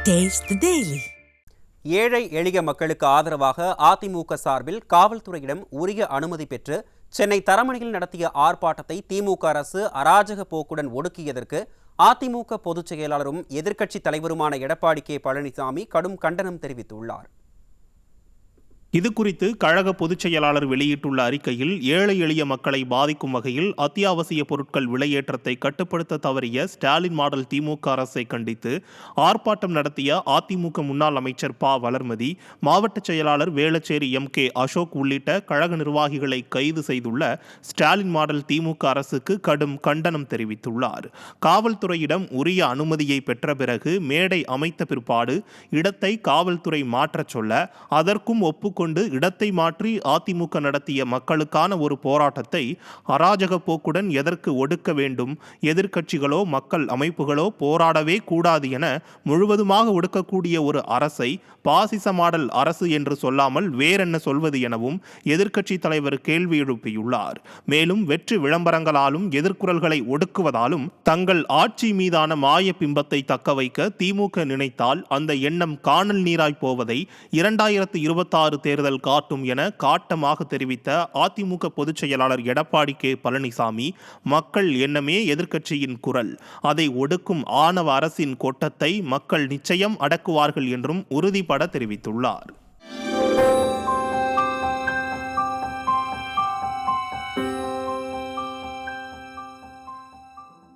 Taste the Daily. ஏழை எளிய மக்களுக்கு ஆதரவாக அதிமுக சார்பில் காவல்துறையிடம் உரிய அனுமதி பெற்று சென்னை தரமணியில் நடத்திய ஆர்ப்பாட்டத்தை திமுக அரசு அராஜக போக்குடன் ஒடுக்கியதற்கு அதிமுக பொதுச் செயலாளரும் எதிர்க்கட்சித் தலைவருமான எடப்பாடி கே பழனிசாமி கடும் கண்டனம் தெரிவித்துள்ளார். இதுகுறித்து கழக பொதுச் செயலாளர் வெளியிட்டுள்ள அறிக்கையில் ஏழை எளிய மக்களை பாதிக்கும் வகையில் அத்தியாவசிய பொருட்கள் விலையேற்றத்தை கட்டுப்படுத்த தவறிய ஸ்டாலின் மாடல் திமுக அரசை கண்டித்து ஆர்ப்பாட்டம் நடத்திய அதிமுக முன்னாள் அமைச்சர் ப. வளர்மதி, மாவட்ட செயலாளர் வேளச்சேரி M.K. அசோக் உள்ளிட்ட கழக நிர்வாகிகளை கைது செய்துள்ள ஸ்டாலின் மாடல் திமுக அரசுக்கு கடும் கண்டனம் தெரிவித்துள்ளார். காவல்துறையிடம் உரிய அனுமதியை பெற்ற பிறகு மேடை அமைத்த பிற்பாடு இடத்தை காவல்துறை மாற்றச் சொல்ல அதற்கும் ஒப்புக்கொண்டு இடத்தை மாற்றி அதிமுக நடத்திய மக்களுக்கான ஒரு போராட்டத்தை அராஜக போக்குடன் எதற்கு ஒடுக்க வேண்டும்? எதிர்க்கட்சிகளோ மக்கள் அமைப்புகளோ போராடவே கூடாது என முழுவதுமாக ஒடுக்கக்கூடிய ஒரு அரசை பாசிச மாடல் அரசு என்று சொல்லாமல் வேறென்ன சொல்வது எனவும் எதிர்க்கட்சி தலைவர் கேள்வி எழுப்பியுள்ளார். மேலும் வெற்றி விளம்பரங்களாலும் எதிர்குரல்களை ஒடுக்குவதாலும் தங்கள் ஆட்சி மீதான மாய பிம்பத்தை தக்க வைக்க திமுக நினைத்தால் அந்த எண்ணம் காணல் நீராய் போவதை 2026 தேர்தல் காட்டும் என காட்டமாக தெரிவித்த அதிமுக பொதுச் செயலாளர் எடப்பாடி கே பழனிசாமி, மக்கள் எண்ணமே எதிர்க்கட்சியின் குரல், அதை ஒடுக்கும் ஆணவ அரசின் கொட்டத்தை மக்கள் நிச்சயம் அடக்குவார்கள் என்றும் உறுதிபட தெரிவித்துள்ளார்.